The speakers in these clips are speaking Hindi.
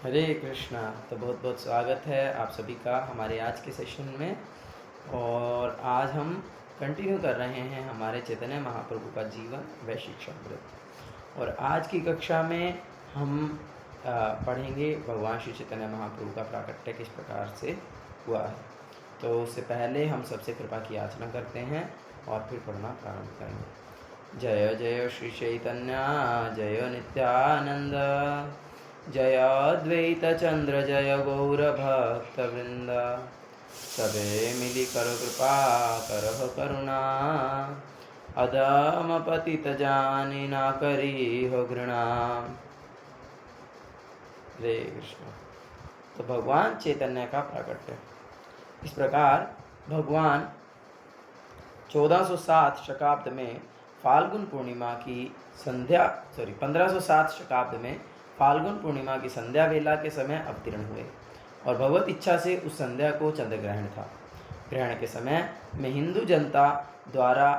हरे कृष्णा। तो बहुत बहुत स्वागत है आप सभी का हमारे आज के सेशन में। और आज हम कंटिन्यू कर रहे हैं हमारे चैतन्य महाप्रभु का जीवन वैश्विक समृद्ध। और आज की कक्षा में हम पढ़ेंगे भगवान श्री चैतन्य महाप्रभु का प्राकट्य किस प्रकार से हुआ है। तो उससे पहले हम सबसे कृपा की याचना करते हैं और फिर पढ़ना प्रारंभ करेंगे। जय जय श्री चैतन्य जय नित्यानंद, जय अद्वैत चंद्र जय गौर भक्त वृंद। सबे मिली कर कृपा करह करुणा, अधम पतित जानि ना करी हो घृणा। हरे कृष्ण। तो भगवान चैतन्य का प्राकट्य इस प्रकार। भगवान 1407 शकाब्द में फाल्गुन पूर्णिमा की संध्या 1507 शकाब्द में फाल्गुन पूर्णिमा की संध्या वेला के समय अवतीर्ण हुए और भगवत इच्छा से उस संध्या को चंद्र ग्रहण था। ग्रहण के समय में हिंदू जनता द्वारा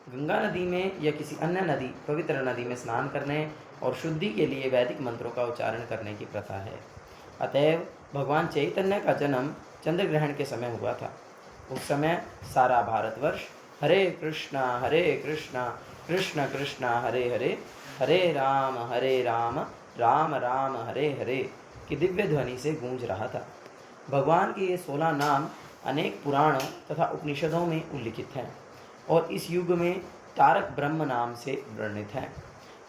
गंगा नदी में या किसी अन्य नदी पवित्र नदी में स्नान करने और शुद्धि के लिए वैदिक मंत्रों का उच्चारण करने की प्रथा है। अतएव भगवान चैतन्य का जन्म चंद्र ग्रहण के समय हुआ था। उस समय सारा भारतवर्ष हरे कृष्णा कृष्ण कृष्ण हरे हरे, हरे राम राम राम हरे हरे की दिव्य ध्वनि से गूंज रहा था। भगवान के ये 16 नाम अनेक पुराणों तथा उपनिषदों में उल्लिखित हैं और इस युग में तारक ब्रह्म नाम से वर्णित हैं।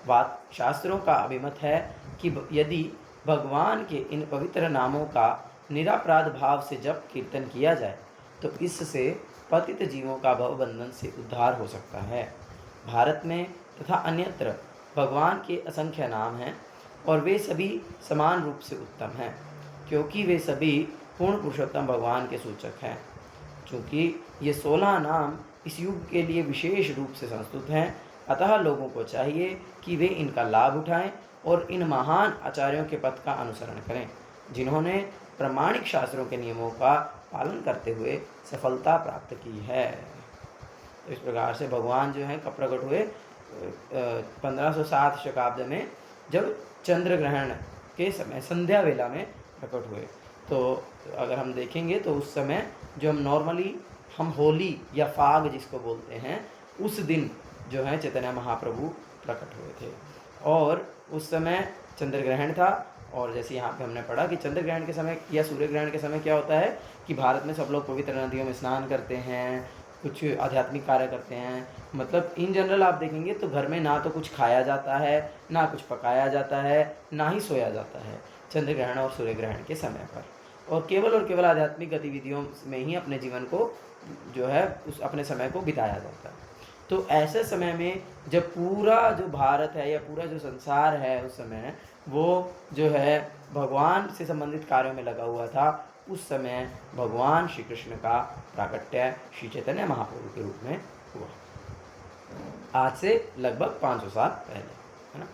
बात शास्त्रों का अभिमत है कि यदि भगवान के इन पवित्र नामों का निरापराध भाव से जप कीर्तन किया जाए तो इससे पतित जीवों का भवबंधन से उद्धार हो सकता है। भारत में तथा अन्यत्र भगवान के असंख्य नाम हैं और वे सभी समान रूप से उत्तम हैं, क्योंकि वे सभी पूर्ण पुरुषोत्तम भगवान के सूचक हैं। चूँकि ये 16 नाम इस युग के लिए विशेष रूप से संस्तुत हैं, अतः लोगों को चाहिए कि वे इनका लाभ उठाएं और इन महान आचार्यों के पथ का अनुसरण करें, जिन्होंने प्रामाणिक शास्त्रों के नियमों का पालन करते हुए सफलता प्राप्त की है। तो इस प्रकार से भगवान जो हैं कब प्रकट हुए? 1507 शकाब्द में, जब चंद्र ग्रहण के समय संध्या वेला में प्रकट हुए। तो अगर हम देखेंगे तो उस समय जो हम नॉर्मली हम होली या फाग जिसको बोलते हैं, उस दिन जो है चैतन्य महाप्रभु प्रकट हुए थे और उस समय चंद्र ग्रहण था। और जैसे यहाँ पे हमने पढ़ा कि चंद्र ग्रहण के समय या सूर्य ग्रहण के समय क्या होता है कि भारत में सब लोग पवित्र नदियों में स्नान करते हैं, कुछ आध्यात्मिक कार्य करते हैं। मतलब इन जनरल आप देखेंगे तो घर में ना तो कुछ खाया जाता है, ना कुछ पकाया जाता है, ना ही सोया जाता है चंद्र ग्रहण और सूर्य ग्रहण के समय पर। और केवल आध्यात्मिक गतिविधियों में ही अपने जीवन को जो है उस अपने समय को बिताया जाता है। तो ऐसे समय में जब पूरा जो भारत है या पूरा जो संसार है उस समय वो जो है भगवान से संबंधित कार्यों में लगा हुआ था, उस समय भगवान श्री कृष्ण का प्राकट्य श्री चैतन्य महाप्रभु के रूप में हुआ, आज से लगभग 500 साल पहले, है ना।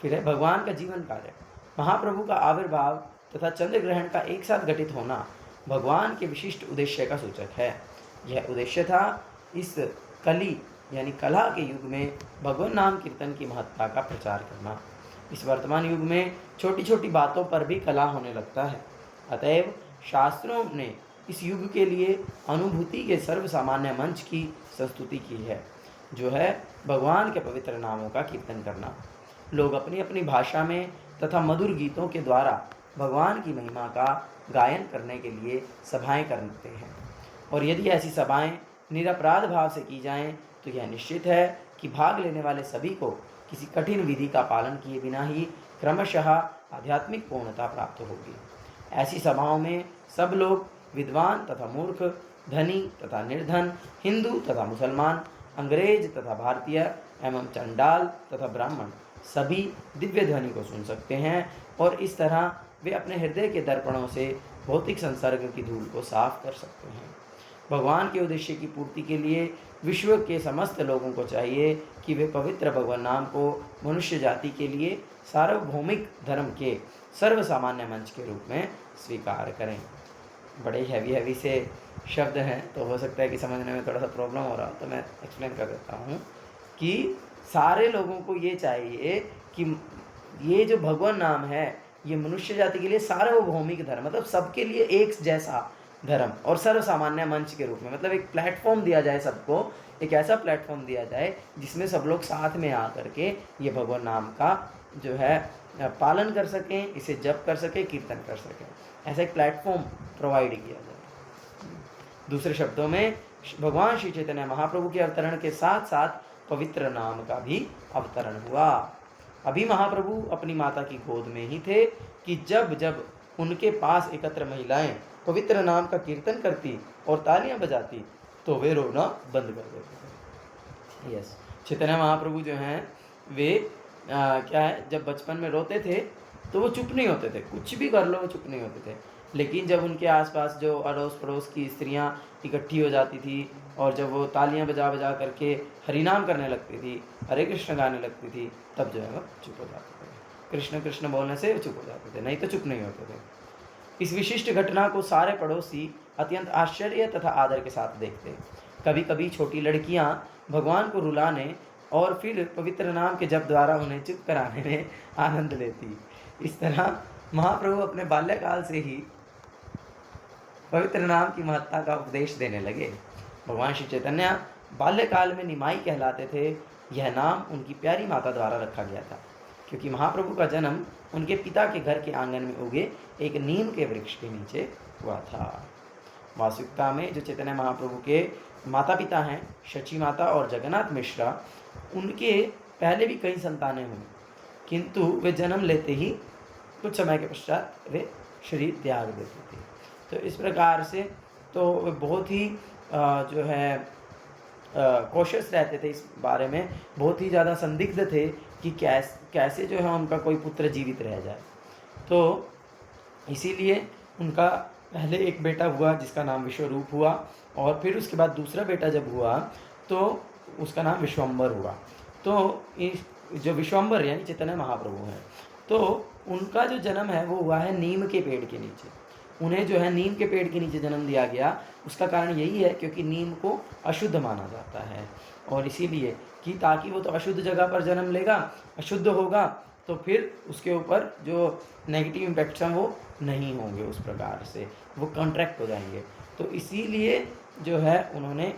फिर है भगवान का जीवन कार्य। महाप्रभु का आविर्भाव तथा चंद्र ग्रहण का एक साथ घटित होना भगवान के विशिष्ट उद्देश्य का सूचक है। यह उद्देश्य था इस कली यानी कला के युग में भगवान नाम कीर्तन की महत्ता का प्रचार करना। इस वर्तमान युग में छोटी छोटी बातों पर भी कला होने लगता है। अतएव शास्त्रों ने इस युग के लिए अनुभूति के सर्वसामान्य मंच की संस्तुति की है, जो है भगवान के पवित्र नामों का कीर्तन करना। लोग अपनी अपनी भाषा में तथा मधुर गीतों के द्वारा भगवान की महिमा का गायन करने के लिए सभाएं करते हैं और यदि ऐसी सभाएं निरपराध भाव से की जाएं तो यह निश्चित है कि भाग लेने वाले सभी को किसी कठिन विधि का पालन किए बिना ही क्रमशः आध्यात्मिक पूर्णता प्राप्त होगी। ऐसी सभाओं में सब लोग विद्वान तथा मूर्ख, धनी तथा निर्धन, हिंदू तथा मुसलमान, अंग्रेज तथा भारतीय एवं चंडाल तथा ब्राह्मण सभी दिव्य ध्वनि को सुन सकते हैं और इस तरह वे अपने हृदय के दर्पणों से भौतिक संसर्ग की धूल को साफ कर सकते हैं। भगवान के उद्देश्य की पूर्ति के लिए विश्व के समस्त लोगों को चाहिए कि वे पवित्र भगवान नाम को मनुष्य जाति के लिए सार्वभौमिक धर्म के सर्वसामान्य मंच के रूप में स्वीकार करें। बड़े हैवी से शब्द हैं तो हो सकता है कि समझने में थोड़ा सा प्रॉब्लम हो रहा, तो मैं एक्सप्लेन कर देता हूँ कि सारे लोगों को ये चाहिए कि ये जो भगवान नाम है ये मनुष्य जाति के लिए सार्वभौमिक धर्म, मतलब सबके लिए एक जैसा धर्म और सर्वसामान्य मंच के रूप में, मतलब एक प्लेटफॉर्म दिया जाए सबको, एक ऐसा प्लेटफॉर्म दिया जाए जिसमें सब लोग साथ में आ करके ये भगवान नाम का जो है पालन कर सकें, इसे जप कर सकें, कीर्तन कर सकें, ऐसा एक प्लेटफॉर्म प्रोवाइड किया जाए। दूसरे शब्दों में भगवान श्री चैतन्य महाप्रभु के अवतरण के साथ साथ पवित्र नाम का भी अवतरण हुआ। अभी महाप्रभु अपनी माता की गोद में ही थे कि जब जब उनके पास एकत्र महिलाएं पवित्र नाम का कीर्तन करती और तालियां बजाती तो वे रोना बंद कर देते थे। यस, चैतन्य महाप्रभु जो हैं वे क्या है, जब बचपन में रोते थे तो वो चुप नहीं होते थे, कुछ भी कर लो वो चुप नहीं होते थे। लेकिन जब उनके आसपास जो अड़ोस पड़ोस की स्त्रियां इकट्ठी हो जाती थी और जब वो तालियां बजा बजा करके हरिनाम करने लगती थी, हरे कृष्ण गाने लगती थी, तब जो है वो चुप हो जाते थे। कृष्ण कृष्ण बोलने से चुप हो जाते थे, नहीं तो चुप नहीं होते थे। इस विशिष्ट घटना को सारे पड़ोसी अत्यंत आश्चर्य तथा आदर के साथ देखते। कभी कभी छोटी लड़कियां भगवान को रुलाने और फिर पवित्र नाम के जप द्वारा उन्हें चुप कराने में आनंद लेती। इस तरह महाप्रभु अपने बाल्यकाल से ही पवित्र नाम की महत्ता का उपदेश देने लगे। भगवान श्री चैतन्य बाल्यकाल में निमाई कहलाते थे। यह नाम उनकी प्यारी माता द्वारा रखा गया था, क्योंकि महाप्रभु का जन्म उनके पिता के घर के आंगन में उगे एक नीम के वृक्ष के नीचे हुआ था। वास्तविकता में जो चैतन्य महाप्रभु के माता पिता हैं, शची माता और जगन्नाथ मिश्रा, उनके पहले भी कई संतानें हुई, किंतु वे जन्म लेते ही कुछ समय के पश्चात वे शरीर त्याग देते थे। तो इस प्रकार से तो वे बहुत ही जो है कॉशियस रहते थे, इस बारे में बहुत ही ज़्यादा संदिग्ध थे कि कैसे जो है उनका कोई पुत्र जीवित रह जाए। तो इसीलिए उनका पहले एक बेटा हुआ जिसका नाम विश्वरूप हुआ, और फिर उसके बाद दूसरा बेटा जब हुआ तो उसका नाम विश्वम्बर हुआ। तो इस जो विश्वम्बर यानी चैतन्य महाप्रभु हैं, तो उनका जो जन्म है वो हुआ है नीम के पेड़ के नीचे। उन्हें जो है नीम के पेड़ के नीचे जन्म दिया गया। उसका कारण यही है क्योंकि नीम को अशुद्ध माना जाता है, और इसीलिए कि ताकि वो तो अशुद्ध जगह पर जन्म लेगा, अशुद्ध होगा, तो फिर उसके ऊपर जो नेगेटिव इम्पैक्ट्स हैं वो नहीं होंगे, उस प्रकार से वो कॉन्ट्रैक्ट हो जाएंगे। तो इसीलिए जो है उन्होंने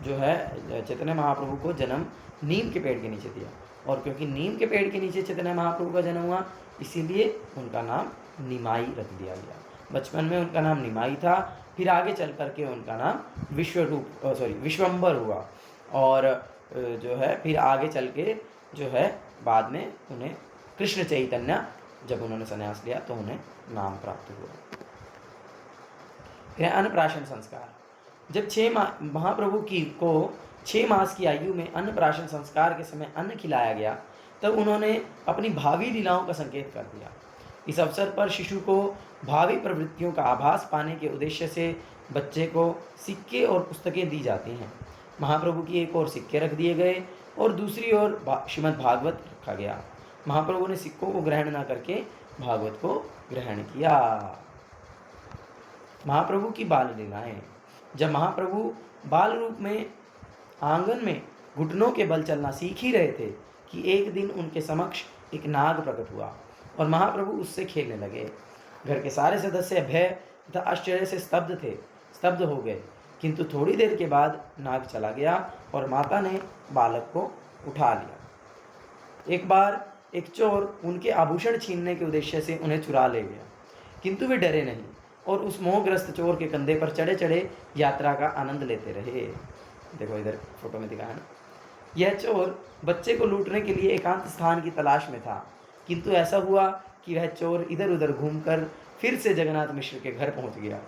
जो है चैतन्य महाप्रभु को जन्म नीम के पेड़ के नीचे दिया, और क्योंकि नीम के पेड़ के नीचे चैतन्य महाप्रभु का जन्म हुआ, इसीलिए उनका नाम निमाई रख दिया गया। बचपन में उनका नाम निमाई था, फिर आगे चल करके उनका नाम विश्वम्बर हुआ, और जो है फिर आगे चल के जो है बाद में उन्हें कृष्ण चैतन्य, जब उन्होंने संन्यास लिया तो उन्हें नाम प्राप्त हुआ। फिर अन्नप्राशन संस्कार। जब महाप्रभु को 6 मास की आयु में अन्नप्राशन संस्कार के समय अन्न खिलाया गया, तब उन्होंने अपनी भावी लीलाओं का संकेत कर दिया। इस अवसर पर शिशु को भावी प्रवृत्तियों का आभास पाने के उद्देश्य से बच्चे को सिक्के और पुस्तकें दी जाती हैं। महाप्रभु की एक ओर सिक्के रख दिए गए और दूसरी ओर श्रीमद् भागवत रखा गया। महाप्रभु ने सिक्कों को ग्रहण न करके भागवत को ग्रहण किया। महाप्रभु की बाल लीलाएं। जब महाप्रभु बाल रूप में आंगन में घुटनों के बल चलना सीख ही रहे थे कि एक दिन उनके समक्ष एक नाग प्रकट हुआ और महाप्रभु उससे खेलने लगे। घर के सारे सदस्य भय तथा आश्चर्य से स्तब्ध हो गए, किंतु थोड़ी देर के बाद नाग चला गया और माता ने बालक को उठा लिया। एक बार एक चोर उनके आभूषण छीनने के उद्देश्य से उन्हें चुरा ले गया, किंतु वे डरे नहीं और उस मोहग्रस्त चोर के कंधे पर चढ़े चढ़े यात्रा का आनंद लेते रहे। देखो इधर फोटो में दिखाया ना, यह चोर बच्चे को लूटने के लिए एकांत स्थान की तलाश में था, किंतु ऐसा हुआ कि वह चोर इधर उधर घूमकर फिर से जगन्नाथ मिश्र के घर पहुंच गया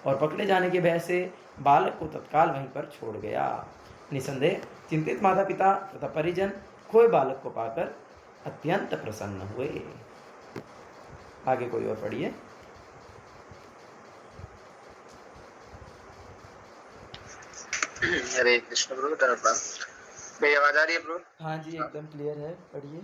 और पकड़े जाने के भय से बालक को तत्काल वहीं पर छोड़ गया। निसंदेह चिंतित माता पिता तथा परिजन खोए बालक को पाकर अत्यंत प्रसन्न हुए। आगे कोई और पढ़िए। हरे कृष्ण प्रभु। मेरी आवाज आ रही है प्रभु? हाँ जी, एकदम क्लियर है, पढ़िए।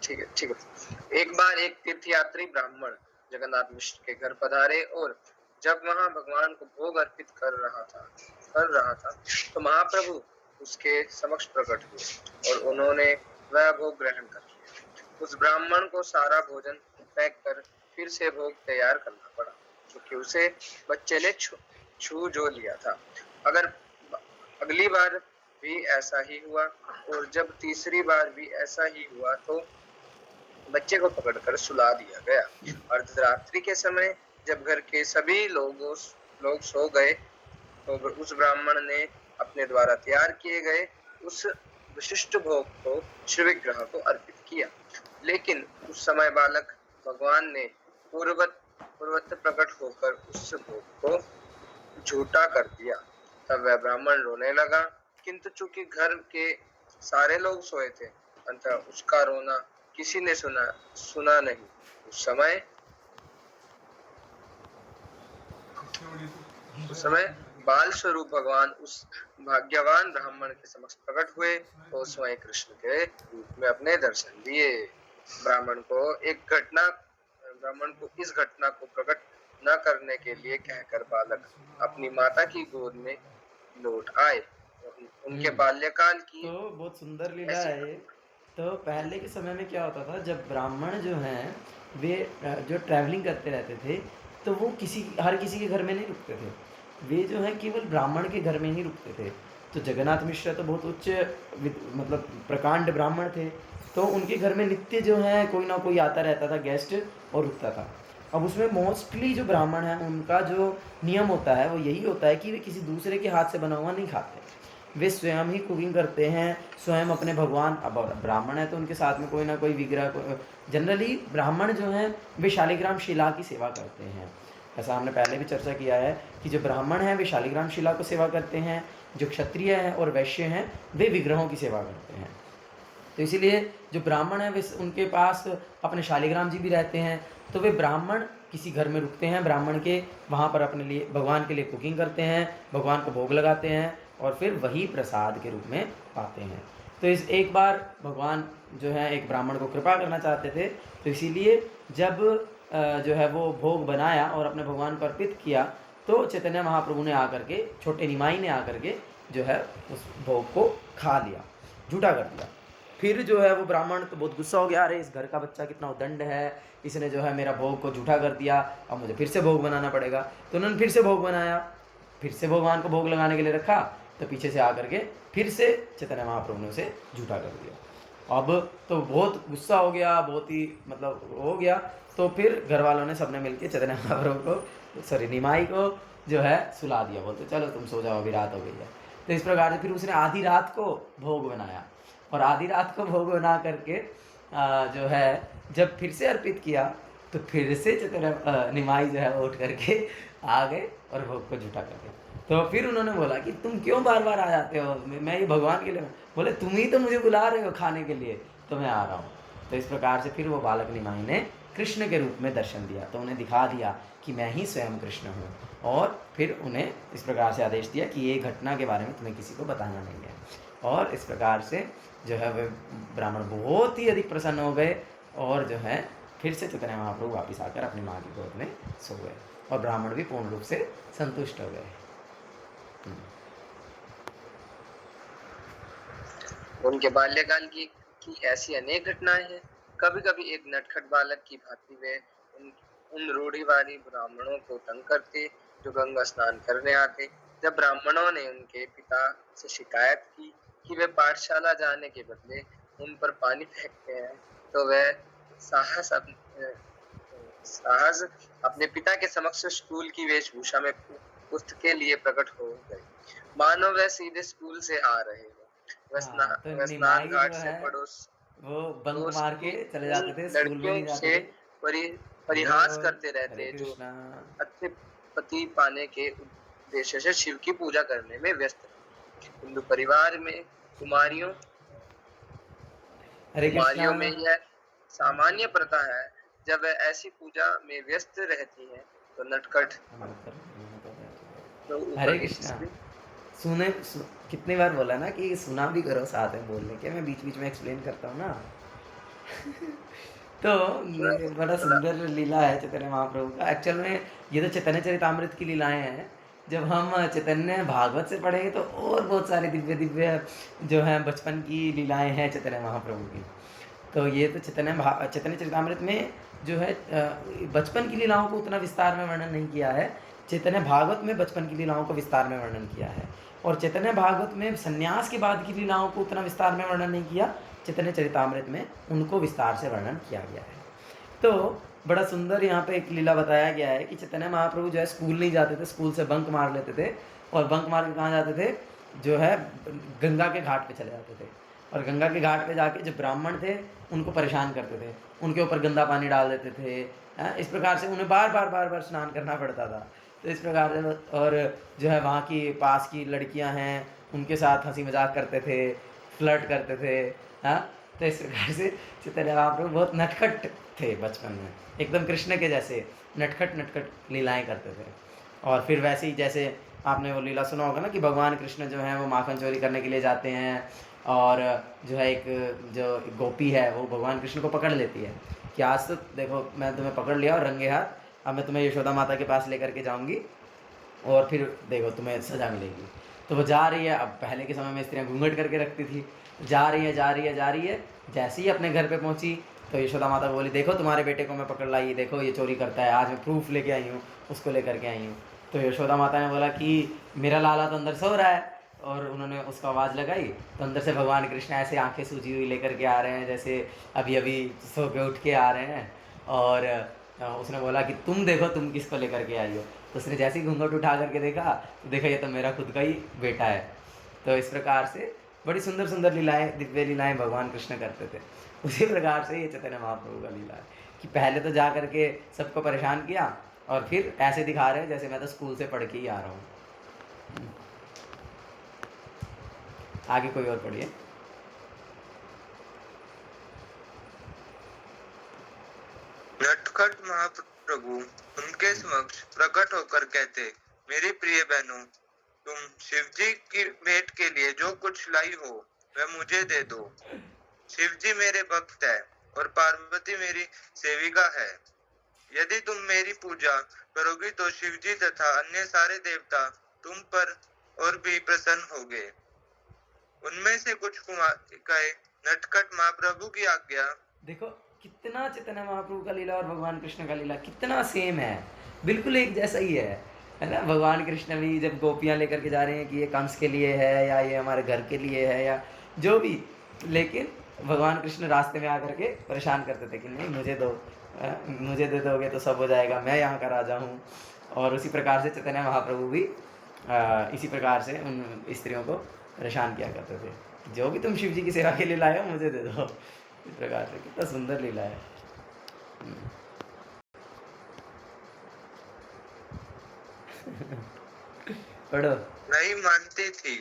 ठीक है। एक बार एक तीर्थयात्री ब्राह्मण जगन्नाथ मिश्र के घर पधारे और जब वहां भगवान को भोग अर्पित कर रहा था तो महाप्रभु उसके समक्ष प्रकट हुए और उन्होंने वह भोग ग्रहण कर लिया। उस ब्राह्मण को सारा भोजन पैक कर फिर से भोग तैयार करना पड़ा, क्योंकि उसे बच्चे ने छू जो लिया था। अगर अगली बार भी ऐसा ही हुआ और जब तीसरी बार भी ऐसा ही हुआ तो बच्चे को पकड़कर सुला दिया गया। अर्धरात्रि के समय जब घर के सभी लोग सो गए तो उस ब्राह्मण ने अपने द्वारा तैयार किए गए उस विशिष्ट भोग को श्री विग्रह को अर्पित किया। लेकिन उस समय बालक भगवान ने पूर्वत प्रकट होकर उस भोग को झूठा कर दिया। तब वह ब्राह्मण रोने लगा, किंतु चूंकि घर के सारे लोग सोए थे, अतः उसका रोना किसी ने सुना नहीं। उस समय बाल स्वरूप भगवान उस भाग्यवान ब्राह्मण के समक्ष प्रकट हुए तो स्वयं कृष्ण के रूप में अपने दर्शन दिए। ब्राह्मण को इस घटना को प्रकट न करने के लिए कहकर बालक अपनी माता की गोद में लौट आए। उनके बाल्यकाल की तो बहुत सुंदर लीला है ये। तो पहले के समय में क्या होता था, जब ब्राह्मण जो हैं वे जो ट्रैवलिंग करते रहते थे तो वो हर किसी के घर में नहीं रुकते थे, वे जो है केवल ब्राह्मण के घर में ही रुकते थे। तो जगन्नाथ मिश्र तो बहुत उच्च मतलब प्रकांड ब्राह्मण थे, तो उनके घर में नित्य जो है कोई ना कोई आता रहता था गेस्ट और रुकता था। अब उसमें मोस्टली जो ब्राह्मण हैं उनका जो नियम होता है वो यही होता है कि वे किसी दूसरे के हाथ से बना हुआ नहीं खाते, वे स्वयं ही कुकिंग करते हैं, स्वयं अपने भगवान। अब ब्राह्मण है तो उनके साथ में कोई ना कोई विग्रह, जनरली ब्राह्मण जो हैं वे शालिग्राम शिला की सेवा करते हैं। ऐसा हमने पहले भी चर्चा किया है कि जो ब्राह्मण हैं वे शालिग्राम शिला को सेवा करते हैं, जो क्षत्रिय हैं और वैश्य हैं वे विग्रहों की सेवा करते हैं। तो इसीलिए जो ब्राह्मण हैं वे उनके पास अपने शालिग्राम जी भी रहते हैं, तो वे ब्राह्मण किसी घर में रुकते हैं, ब्राह्मण के वहाँ पर अपने लिए भगवान के लिए कुकिंग करते हैं, भगवान को भोग लगाते हैं और फिर वही प्रसाद के रूप में पाते हैं। तो इस एक बार भगवान जो है एक ब्राह्मण को कृपा करना चाहते थे, तो इसीलिए जब जो है वो भोग बनाया और अपने भगवान को अर्पित किया तो चैतन्य महाप्रभु ने आकर के, छोटे निमाई ने आकर के जो है उस भोग को खा लिया, झूठा कर दिया। फिर जो है वो ब्राह्मण तो बहुत गुस्सा हो गया, अरे इस घर का बच्चा कितना उदंड है, इसने जो है मेरा भोग को झूठा कर दिया, अब मुझे फिर से भोग बनाना पड़ेगा। तो उन्होंने फिर से भोग बनाया, फिर से भगवान को भोग लगाने के लिए रखा, तो पीछे से आकर के फिर से चैतन्य महाप्रभु ने उसे झूठा कर दिया। अब तो बहुत गुस्सा हो गया, बहुत ही मतलब हो गया। तो फिर घर वालों ने सबने मिलकर चैतन्य महाप्रभु को निमाई को जो है सुला दिया, बोलते चलो तुम सो जाओ, अभी रात हो गई है। तो इस प्रकार से फिर उसने आधी रात को भोग बनाया और आधी रात को भोग बना करके जो है जब फिर से अर्पित किया तो फिर से चैतन्य निमाई जो है उठ करके आ गए और भोग को झूठा कर दिया। तो फिर उन्होंने बोला कि तुम क्यों बार बार आ जाते हो, मैं ये भगवान के लिए, बोले तुम ही तो मुझे बुला रहे हो खाने के लिए, तो मैं आ रहा हूँ। तो इस प्रकार से फिर वो बालक निमाई ने कृष्ण के रूप में दर्शन दिया, तो उन्हें दिखा दिया कि मैं ही स्वयं कृष्ण हूँ, और फिर उन्हें इस प्रकार से आदेश दिया कि ये घटना के बारे में तुम्हें किसी को बताना नहीं है। और इस प्रकार से जो है वे ब्राह्मण बहुत ही अधिक प्रसन्न हो गए और जो है फिर से चैतन्य महाप्रभु वापिस आकर अपनी माँ की गोद में सो गए और ब्राह्मण भी पूर्ण रूप से संतुष्ट हो गए। उनके बाल्यकाल की ऐसी अनेक घटनाएं हैं। कभी कभी एक नटखट बालक की भांति वे उन रूढ़िवादी ब्राह्मणों को तंग करते जो गंगा स्नान करने आते। जब ब्राह्मणों ने उनके पिता से शिकायत की कि वे पाठशाला जाने के बदले उन पर पानी फेंकते हैं, तो वह साहस अपने पिता के समक्ष स्कूल की वेशभूषा में पुस्तक के लिए प्रकट हो गए, मानो वह सीधे स्कूल से आ रहे हो। वह स्नान घाट से पड़ोस वो बंक मार के चले जाते थे, स्कूल में नहीं जाते थे, परिहास करते रहते जो अच्छे पति पाने के उद्देश्य से शिव की पूजा करने में व्यस्त थे। हिंदू परिवार में कुमारियों में यह सामान्य प्रथा है, जब वह ऐसी पूजा में व्यस्त रहती हैं तो नटखट हरे कृष्णा सुने कितनी बार बोला ना कि सुना भी करो साथ में बोलने के, मैं बीच बीच में एक्सप्लेन करता हूँ ना। तो ये बड़ा सुंदर लीला है चैतन्य महाप्रभु का। एक्चुअल में ये तो चैतन्य चरितामृत की लीलाएं हैं, जब हम चैतन्य भागवत से पढ़ेंगे तो और बहुत सारी दिव्य दिव्य जो हैं बचपन की लीलाएं हैं चैतन्य महाप्रभु की। तो ये तो चैतन्य चरितामृत में जो है बचपन की लीलाओं को उतना विस्तार में वर्णन नहीं किया है। चैतन्य भागवत में बचपन की लीलाओं को विस्तार में वर्णन किया है, और चैतन्य भागवत में सन्यास के बाद की लीलाओं को उतना विस्तार में वर्णन नहीं किया। चैतन्य चरितामृत में उनको विस्तार से वर्णन किया गया है। तो बड़ा सुंदर यहाँ पे एक लीला बताया गया है कि चैतन्य महाप्रभु जो है स्कूल नहीं जाते थे, स्कूल से बंक मार लेते थे, और बंक मार के कहाँ जाते थे, जो है गंगा के घाट पे चले जाते थे, और गंगा के घाट पे जाके जो ब्राह्मण थे उनको परेशान करते थे, उनके ऊपर गंदा पानी डाल देते थे। इस प्रकार से उन्हें बार बार स्नान करना पड़ता था। तो इस प्रकार से, और जो है वहाँ की पास की लड़कियाँ हैं उनके साथ हंसी मजाक करते थे, फ्लर्ट करते थे। हाँ, तो इस प्रकार से चैतन्य महाप्रभु बहुत नटखट थे बचपन में, एकदम कृष्ण के जैसे नटखट लीलाएं करते थे। और फिर वैसे ही जैसे आपने वो लीला सुना होगा ना कि भगवान कृष्ण जो हैं वो माखन चोरी करने के लिए जाते हैं, और जो है एक गोपी है वो भगवान कृष्ण को पकड़ लेती है कि आज तो देखो मैं तुम्हें पकड़ लिया और रंगे हाथ, अब मैं तुम्हें यशोदा माता के पास लेकर के जाऊंगी और फिर देखो तुम्हें सजा मिलेगी। तो वो जा रही है। अब पहले के समय में स्त्रियाँ घूंघट करके रखती थी। जा रही है, जैसे ही अपने घर पे पहुंची तो यशोदा माता बोली, देखो तुम्हारे बेटे को मैं पकड़ लाई, देखो ये चोरी करता है, आज मैं प्रूफ लेके आई हूँ, उसको लेकर के आई हूँ। तो यशोदा माता ने बोला कि मेरा लाला तो अंदर सो रहा है, और उन्होंने उसको आवाज़ लगाई तो अंदर से भगवान कृष्ण ऐसे आंखें सूजी हुई लेकर के आ रहे हैं, जैसे अभी अभी सो के उठ के आ रहे हैं। और उसने बोला कि तुम देखो तुम किसको लेकर के आई हो। तो उसने जैसे ही घूंघट उठा करके देखा तो देखा ये तो मेरा खुद का ही बेटा है। तो इस प्रकार से बड़ी सुंदर सुंदर लीलाएं, दिव्य लीलाएं भगवान कृष्ण करते थे। उसी प्रकार से ये चैतन्य महाप्रभु का लीला है कि पहले तो जा करके सबको परेशान किया, और फिर ऐसे दिखा रहे हैं जैसे मैं तो स्कूल से पढ़ के ही आ रहा हूँ। आगे कोई और पढ़िए। नटखट महाप्रभु उनके समक्ष प्रकट होकर कहते, मेरी प्रिय बहनों, तुम शिवजी की भेंट के लिए जो कुछ लाई हो वह मुझे दे दो। शिवजी मेरे भक्त है और पार्वती मेरी सेविका है। यदि तुम मेरी पूजा करोगी तो शिवजी तथा अन्य सारे देवता तुम पर और भी प्रसन्न होंगे। उनमें से कुछ कुमारिकाएं नटखट महाप्रभु की आज्ञा। देखो कितना चैतन्य महाप्रभु का लीला और भगवान कृष्ण का लीला कितना सेम है, बिल्कुल एक जैसा ही है ना। भगवान कृष्ण भी जब गोपियाँ लेकर के जा रहे हैं कि ये कंस के लिए है या ये हमारे घर के लिए है या जो भी, लेकिन भगवान कृष्ण रास्ते में आकर के परेशान करते थे कि नहीं मुझे दो, मुझे दे दोगे तो सब हो जाएगा, मैं यहाँ का राजा हूँ। और उसी प्रकार से चैतन्य महाप्रभु भी इसी प्रकार से उन स्त्रियों को परेशान किया करते थे, जो भी तुम शिव जी की सेवा के लिए लाए हो मुझे दे दो। इस प्रकार से कितना सुंदर लीला है। पढ़ो। नहीं मानती थी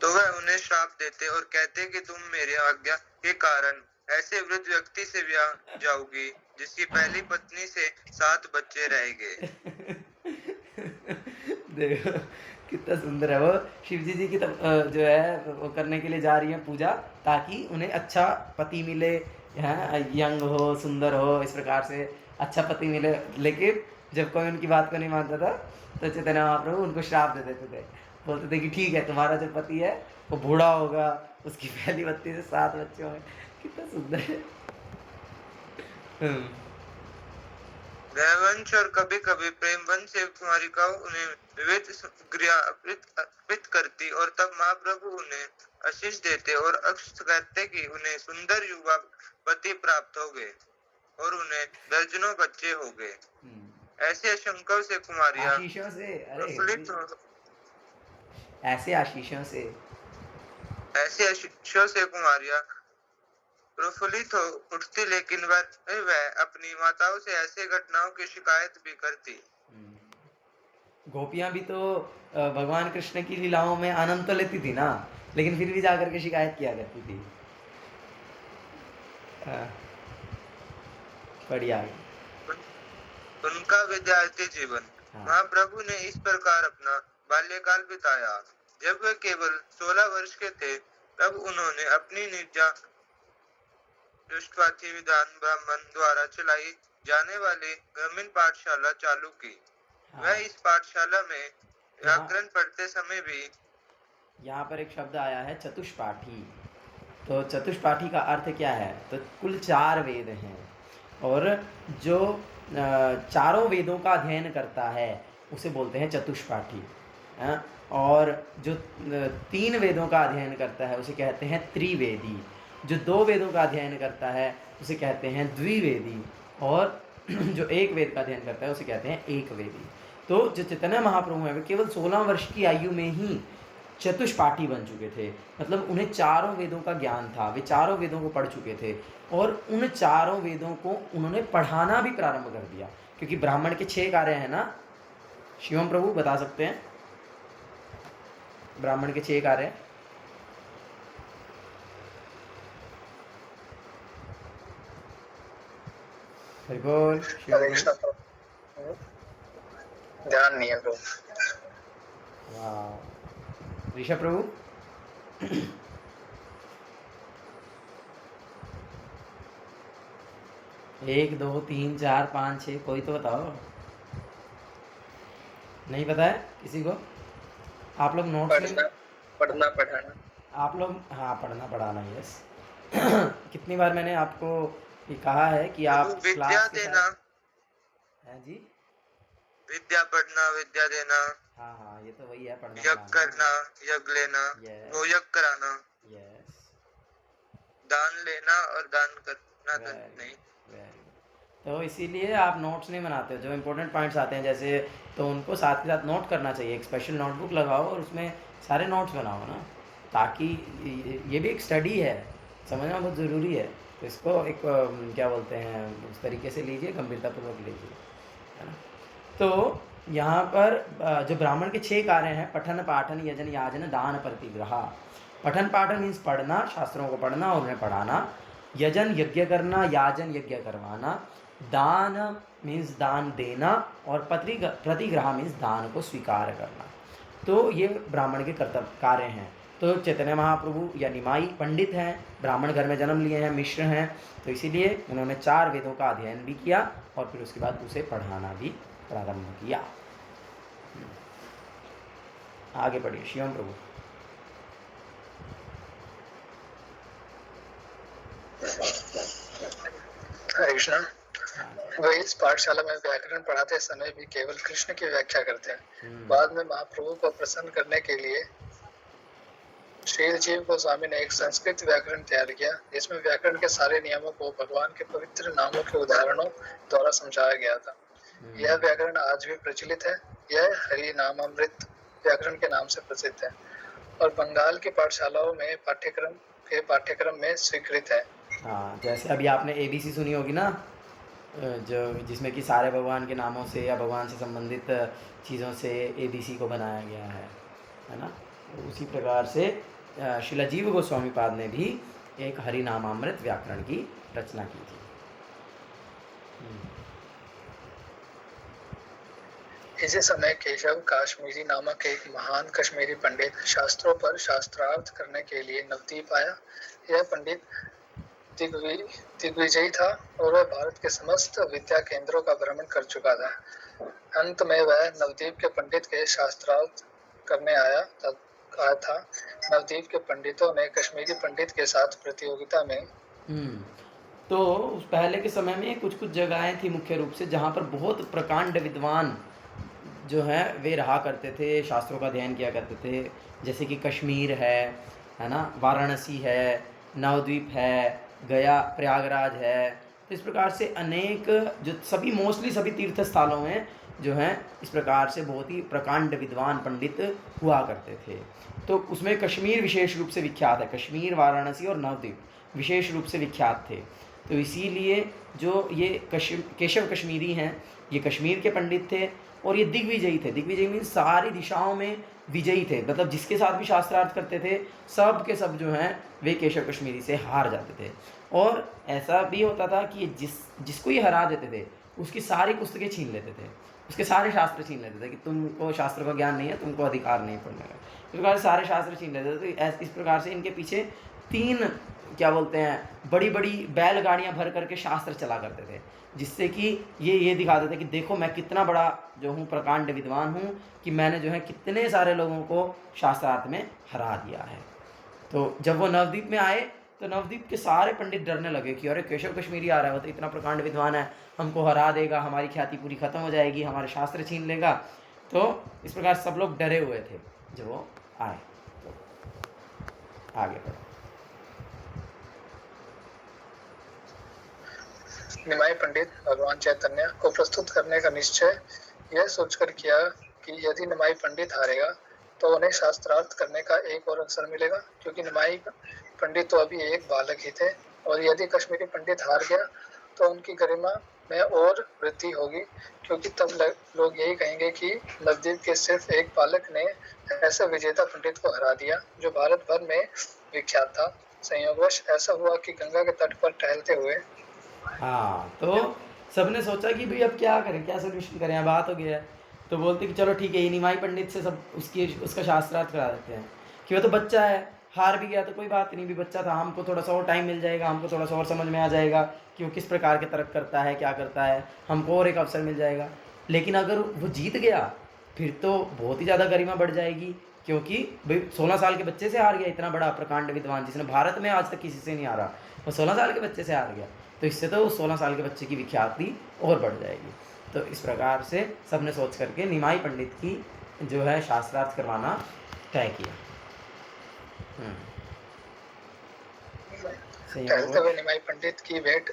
तो वह उन्हें श्राप देते और कहते कि तुम मेरी आज्ञा के कारण ऐसे वृद्ध व्यक्ति से ब्याह जाओगी जिसकी पहली पत्नी से 7 बच्चे रहेंगे। देखो कितना सुंदर है। वो शिवजी जी की जो है वो करने के लिए जा रही है पूजा, ताकि उन्हें अच्छा पति मिले, यंग हो, सुंदर हो, इस प्रकार से अच्छा पति मिले। लेकिन जब कोई उनकी बात को नहीं मानता था तो चैतन्य महाप्रभु उनको श्राप दे देते थे, बोलते थे कि ठीक है तुम्हारा जो पति है वो बूढ़ा होगा, उसकी पहली पत्नी से 7 बच्चे होंगे। कितना सुंदर है। वंश और कभी कभी प्रेम वंश से कुमारिकाओं उन्हें विविध क्रिया अर्पित करती और तब महाप्रभु उन्हें आशीष देते और अक्ष कहते कि उन्हें सुंदर युवा पति प्राप्त हो गए और उन्हें दर्जनों बच्चे हो गए। ऐसे आशंकाओं से कुमारियां आशीषों से, प्रफुल्लित ऐसे आशीषों से कुमारियां प्रफुल्लित हो उठती, लेकिन वह अपनी माताओं से ऐसे घटनाओं की शिकायत भी करती। गोपियां भी तो भगवान कृष्ण की लीलाओं में आनंद तो लेती थी ना, लेकिन फिर भी जाकर के शिकायत किया करती थी। बढ़िया। उनका विद्यार्थी जीवन। महाप्रभु ने इस प्रकार अपना बाल्यकाल बिताया। जब वे केवल 16 वर्ष के थे तब उन्होंने अपनी निजा दृष्टवादी विधान ब्राह्मण द्वारा चलाई जाने वाली ग्रामीण पाठशाला चालू की। वह इस पाठशाला में व्याकरण पढ़ते समय भी, यहाँ पर एक शब्द आया है चतुष्पाठी। तो चतुष्पाठी का अर्थ क्या है? तो कुल 4 वेद हैं, और जो चारों वेदों का अध्ययन करता है उसे बोलते हैं चतुष्पाठी। और जो 3 वेदों का अध्ययन करता है उसे कहते हैं त्रिवेदी। जो 2 वेदों का अध्ययन करता है उसे कहते हैं द्विवेदी, और जो 1 वेद का अध्ययन करता है उसे कहते हैं एकवेदी। तो जो चैतन्य महाप्रभु हैं वे केवल 16 वर्ष की आयु में ही चतुष्पाठी बन चुके थे। मतलब उन्हें चारों वेदों का ज्ञान था, वे चारों वेदों को पढ़ चुके थे, और उन चारों वेदों को उन्होंने पढ़ाना भी प्रारंभ कर दिया। क्योंकि ब्राह्मण के 6 कार्य हैं ना, शिवम प्रभु बता सकते हैं ब्राह्मण के 6 कार्य? बोल ध्यान नहीं है तो। वाह, ऋषभ प्रभु। 1 2 3 4 5 6 कोई तो बताओ। नहीं पता है किसी को? आप लोग नोट्स में पढ़ना पढ़ाना, आप लोग, हाँ पढ़ना पढ़ाना, यस। कितनी बार मैंने आपको ये कहा है कि आप विद्या देना है जी, विद्या पढ़ना, विद्या देना। हाँ हाँ, ये तो वही है, पढ़ना यज्ञ करना, यज्ञ लेना, वो यज्ञ कराना, यस, दान लेना और दान करना नहीं। तो इसीलिए आप नोट्स नहीं बनाते हो। जो इम्पोर्टेंट पॉइंट्स आते हैं जैसे, तो उनको साथ के साथ नोट करना चाहिए। एक स्पेशल नोटबुक लगाओ और उसमें सारे नोट्स बनाओ ना, ताकि ये भी एक स्टडी है, समझना बहुत ज़रूरी है। तो इसको एक क्या बोलते हैं, उस तरीके से लीजिए, गंभीरतापूर्वक लीजिए, है ना। तो यहाँ पर जो ब्राह्मण के 6 कार्य हैं, पठन पाठन यजन याजन दान प्रतिग्रह। पठन पाठन मीन्स पढ़ना, शास्त्रों को पढ़ना और उन्हें पढ़ाना। यजन यज्ञ करना, याजन यज्ञ करवाना। दान मीन्स दान देना, और प्रतिग्रह मीन्स दान को स्वीकार करना। तो ये ब्राह्मण के कर्तव्य कार्य हैं। तो चैतन्य महाप्रभु या निमाई पंडित हैं, ब्राह्मण घर में जन्म लिए हैं, मिश्र हैं, तो इसीलिए उन्होंने 4 वेदों का अध्ययन भी किया और फिर उसके बाद उसे पढ़ाना भी प्रारंभ किया। आगे बढ़िए शिवम प्रभु। हरे कृष्णा। वे इस पाठशाला में व्याकरण पढ़ाते समय भी केवल कृष्ण की व्याख्या करते हैं। बाद में महाप्रभु को प्रसन्न करने के लिए श्री जीव गोस्वामी ने एक संस्कृत व्याकरण तैयार किया, जिसमें व्याकरण के सारे नियमों को भगवान के पवित्र नामों के उदाहरणों द्वारा समझाया गया था। यह व्याकरण आज भी प्रचलित है। यह हरि नामामृत व्याकरण के नाम से प्रसिद्ध है और बंगाल की पाठशालाओं में पाठ्यक्रम में स्वीकृत है। हाँ, जैसे अभी आपने ABC सुनी होगी ना, जो जिसमें कि सारे भगवान के नामों से या भगवान से संबंधित चीज़ों से ABC को बनाया गया है ना। उसी प्रकार से श्रील जीव गोस्वामी पाद ने भी एक हरि नामामृत व्याकरण की रचना की थी। इसी समय केशव काश्मीरी नामक एक महान कश्मीरी पंडित शास्त्रों पर शास्त्रार्थ करने के लिए नवद्वीप आया। यह पंडित दिग्विजयी था और वह भारत के समस्त विद्या केंद्रों का भ्रमण कर चुका था। अंत में वह नवद्वीप के पंडित के शास्त्रार्थ करने आया था। नवद्वीप के पंडितों ने कश्मीरी पंडित के साथ प्रतियोगिता में तो उस पहले के समय में कुछ जगहें थी मुख्य रूप से, जहाँ पर बहुत प्रकांड विद्वान जो हैं वे रहा करते थे, शास्त्रों का अध्ययन किया करते थे। जैसे कि कश्मीर है ना, वाराणसी है, नवद्वीप है, गया प्रयागराज है। तो इस प्रकार से अनेक जो सभी मोस्टली सभी तीर्थ स्थलों में जो हैं इस प्रकार से बहुत ही प्रकांड विद्वान पंडित हुआ करते थे। तो उसमें कश्मीर विशेष रूप से विख्यात है। कश्मीर, वाराणसी और नवद्वीप विशेष रूप से विख्यात थे। तो इसीलिए जो ये केशव कश्मीरी हैं, ये कश्मीर के पंडित थे और ये दिग्विजयी थे। दिग्विजयी मीन्स सारी दिशाओं में विजयी थे, मतलब जिसके साथ भी शास्त्रार्थ करते थे सब के सब जो हैं वे केशव कश्मीरी से हार जाते थे। और ऐसा भी होता था कि जिसको ये हरा देते थे उसकी सारी पुस्तकें छीन लेते थे, उसके सारे शास्त्र छीन लेते थे कि तुमको शास्त्र का ज्ञान नहीं है, तुमको अधिकार नहीं पढ़ने का। इस प्रकार से सारे शास्त्र छीन लेते थे। तो इस प्रकार से इनके पीछे 3 क्या बोलते हैं बड़ी बड़ी बैलगाड़ियाँ भर करके शास्त्र चला करते थे, जिससे कि ये दिखाते थे कि देखो मैं कितना बड़ा जो हूँ प्रकांड विद्वान हूँ, कि मैंने जो है कितने सारे लोगों को शास्त्रार्थ में हरा दिया है। तो जब वो नवद्वीप में आए तो नवदीप के सारे पंडित डरने लगे कि अरे केशव कश्मीरी आ रहा है, वो तो इतना प्रकांड विद्वान है, हमको हरा देगा, हमारी ख्याति पूरी खत्म हो जाएगी, हमारे शास्त्र छीन लेगा। तो इस प्रकार सब लोग डरे हुए थे जब वो आए। तो आगे बढ़ो। निमाई पंडित भगवान चैतन्य को प्रस्तुत करने का निश्चय यह सोचकर किया कि यदि निमाई पंडित हारेगा तो उन्हें शास्त्रार्थ करने का एक और अवसर मिलेगा, क्योंकि निमाई पंडित तो अभी एक बालक ही थे, और यदि कश्मीरी पंडित हार गया तो उनकी गरिमा में और वृद्धि होगी, क्योंकि तब लोग यही कहेंगे कि नवदीप के सिर्फ एक बालक ने ऐसे विजेता पंडित को हरा दिया जो भारत भर में विख्यात था। संयोगवश ऐसा हुआ कि गंगा के तट पर टहलते हुए हाँ, तो सबने सोचा कि भाई अब क्या करें, क्या सोल्यूशन करें, अब बात हो गया है। तो बोलते कि चलो ठीक है, ये निमाई पंडित से सब उसका शास्त्रार्थ करा देते हैं कि वो तो बच्चा है, हार भी गया तो कोई बात नहीं, भी बच्चा था, हमको थोड़ा सा और टाइम मिल जाएगा, हमको थोड़ा सा और समझ में आ जाएगा कि वो किस प्रकार के तर्क करता है, क्या करता है, हमको और एक अवसर मिल जाएगा। लेकिन अगर वो जीत गया फिर तो बहुत ही ज़्यादा गरिमा बढ़ जाएगी, क्योंकि भाई 16 साल के बच्चे से हार गया, इतना बड़ा प्रकांड विद्वान जिसने भारत में आज तक किसी से नहीं हारा, वो 16 साल के बच्चे से हार गया, तो इससे तो 16 साल के बच्चे की विख्याति और बढ़ जाएगी। तो इस प्रकार से सबने सोच करके निमाई पंडित की जो है शास्त्रार्थ करवाना तय किया। टहलते हुए निमाई पंडित की भेंट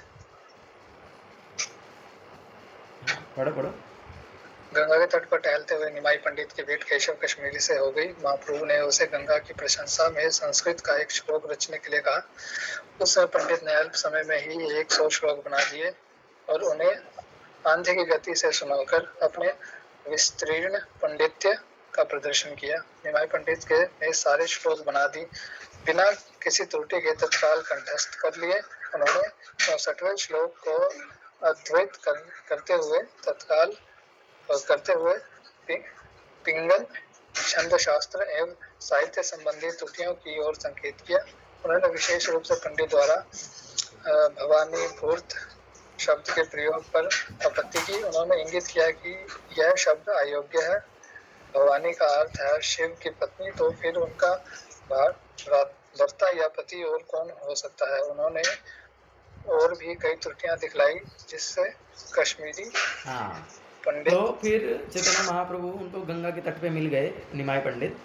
पढ़ो पढ़ो। गंगा के तट पर टहलते हुए निमाई पंडित की भेंट केशव कश्मीरी से हो गई। महाप्रभु ने उसे गंगा की प्रशंसा में संस्कृत का एक श्लोक रचने के लिए कहा। उस समय पंडित ने अल्प समय में ही 100 श्लोक बना दिए और उन्हें आंधी की गति से सुनाकर अपने विस्तीर्ण पंडित्य का प्रदर्शन किया। निमाई पंडित के ने सारे श्लोक बना दी, बिना किसी त्रुटि के तत्काल कंठस्थ कर लिए। उन्होंने 64वें श्लोक को अद्वैत करते हुए पिंगल छंद शास्त्र एवं साहित्य संबंधी त्रुटियों की ओर संकेत किया। उन्होंने विशेष रूप से पंडित द्वारा भवानी भूर्त शब्द के प्रयोग पर आपत्ति की। उन्होंने इंगित किया कि यह शब्द अयोग्य है। भवानी का अर्थ है शिव की पत्नी, तो फिर उनका भर्ता या पति और कौन हो सकता है। उन्होंने और भी कई त्रुटियां दिखलाई जिससे कश्मीरी पंडित तो फिर चैतन्य महाप्रभु उनको गंगा के तट पे मिल गए, निमाई पंडित,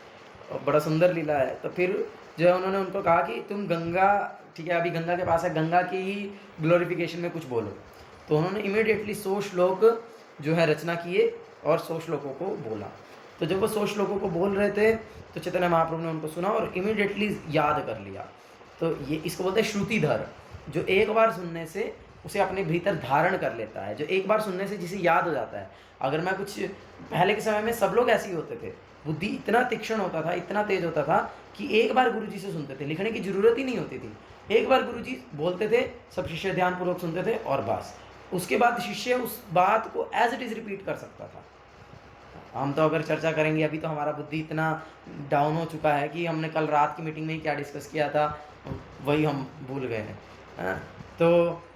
और बड़ा सुंदर लीला है। तो फिर जो है उन्होंने उनको कहा कि तुम गंगा, ठीक है अभी गंगा के पास है, गंगा की ही ग्लोरिफिकेशन में कुछ बोलो। तो उन्होंने इमीडिएटली 100 श्लोक जो है रचना किए और 100 श्लोकों को बोला। तो जब वो 100 श्लोकों को बोल रहे थे तो चैतन्य महाप्रभु ने उनको सुना और इमीडिएटली याद कर लिया। तो ये इसको बोलते हैं श्रुतिधर, जो एक बार सुनने से उसे अपने भीतर धारण कर लेता है, जो एक बार सुनने से जिसे याद हो जाता है। अगर मैं कुछ, पहले के समय में सब लोग ऐसे ही होते थे, बुद्धि इतना तीक्ष्ण होता था, इतना तेज होता था कि एक बार गुरुजी से सुनते थे, लिखने की जरूरत ही नहीं होती थी। एक बार गुरुजी बोलते थे, सब शिष्य ध्यानपूर्वक सुनते थे और बस उसके बाद शिष्य उस बात को एज इट इज़ रिपीट कर सकता था। हम तो अगर चर्चा करेंगे, अभी तो हमारा बुद्धि इतना डाउन हो चुका है कि हमने कल रात की मीटिंग में ही क्या डिस्कस किया था वही हम भूल गए हैं। तो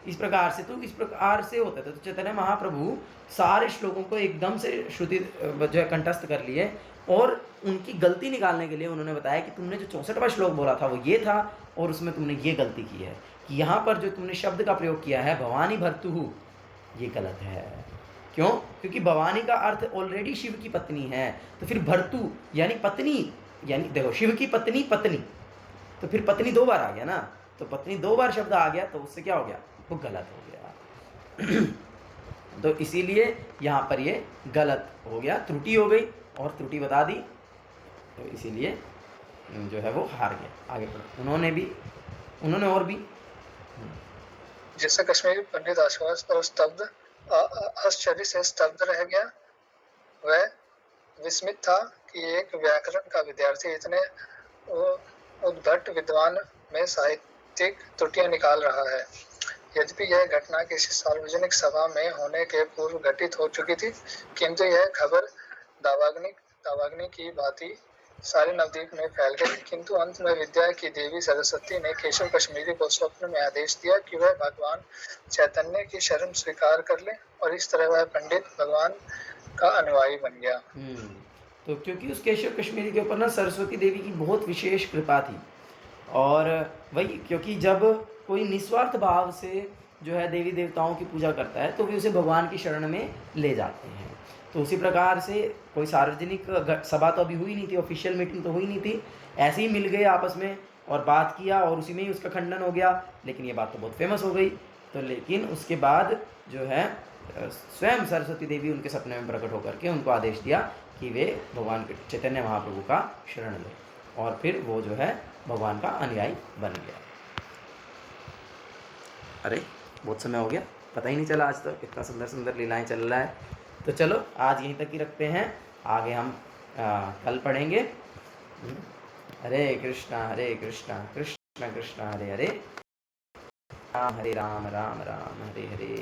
इस प्रकार से होता था। तो चैतन्य महाप्रभु सारे श्लोकों को एकदम से श्रुति जो है कंठस्थ कर लिए और उनकी गलती निकालने के लिए उन्होंने बताया कि तुमने जो 64वां श्लोक बोला था वो ये था और उसमें तुमने ये गलती की है कि यहाँ पर जो तुमने शब्द का प्रयोग किया है भवानी भर्तुहु, ये गलत है। क्यों? क्योंकि भवानी का अर्थ ऑलरेडी शिव की पत्नी है, तो फिर भर्तु यानी पत्नी, यानी देखो शिव की पत्नी पत्नी, तो फिर पत्नी 2 बार आ गया ना, तो पत्नी 2 बार शब्द आ गया तो उससे क्या हो गया, वो गलत हो गया। तो इसीलिए यहाँ पर ये गलत हो गया, त्रुटि हो गई और त्रुटि बता दी, तो इसीलिए जो है वो हार गया। आगे बढ़ो। उन्होंने और भी जिससे कश्मीरी पंडित आश्वास और स्तब्ध आश्चर्य से स्तब्ध रह गया। वह विस्मित था कि एक व्याकरण का विद्यार्थी इतने उद्भट विद्वान में साहित्यिक त्रुटियां निकाल रहा है। यद्यपि यह घटना किसी सार्वजनिक सभा में होने के पूर्व घटित हो चुकी थी, किंतु यह खबर दावाग्नि की भांति सारे नवद्वीप में फैल गई। किंतु अंत में विद्या की देवी सरस्वती ने केशव कश्मीरी को स्वप्न में आदेश दिया कि वह भगवान चैतन्य की शरण स्वीकार कर ले, और इस तरह वह पंडित भगवान का अनुयायी बन गया। तो क्योंकि उस केशव कश्मीरी के ऊपर ना सरस्वती देवी की बहुत विशेष कृपा थी, और वही, क्योंकि जब कोई निस्वार्थ भाव से जो है देवी देवताओं की पूजा करता है तो वे उसे भगवान की शरण में ले जाते हैं। तो उसी प्रकार से कोई सार्वजनिक सभा तो अभी हुई नहीं थी, ऑफिशियल मीटिंग तो हुई नहीं थी, ऐसे ही मिल गए आपस में और बात किया और उसी में ही उसका खंडन हो गया, लेकिन ये बात तो बहुत फेमस हो गई। तो लेकिन उसके बाद जो है स्वयं सरस्वती देवी उनके सपने में प्रकट होकर के उनको आदेश दिया कि वे भगवान के चैतन्य महाप्रभु का शरण लें, और फिर वो जो है भगवान का अनुयायी बन गया। अरे बहुत समय हो गया, पता ही नहीं चला, आज तक इतना सुंदर सुंदर लीलाएं चल रहा है। तो चलो आज यहीं तक ही रखते हैं, आगे हम कल पढ़ेंगे। हरे कृष्णा कृष्ण कृष्ण हरे हरे, हरे राम राम राम हरे हरे।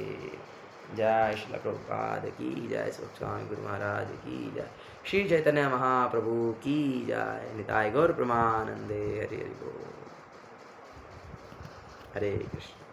जय श्री प्रभुपाद की जय, स्वामी गुरु महाराज की जय, श्री चैतन्य महाप्रभु की जय, निताय गौर प्रमानंदे, हरे हरि बोल, हरे कृष्ण।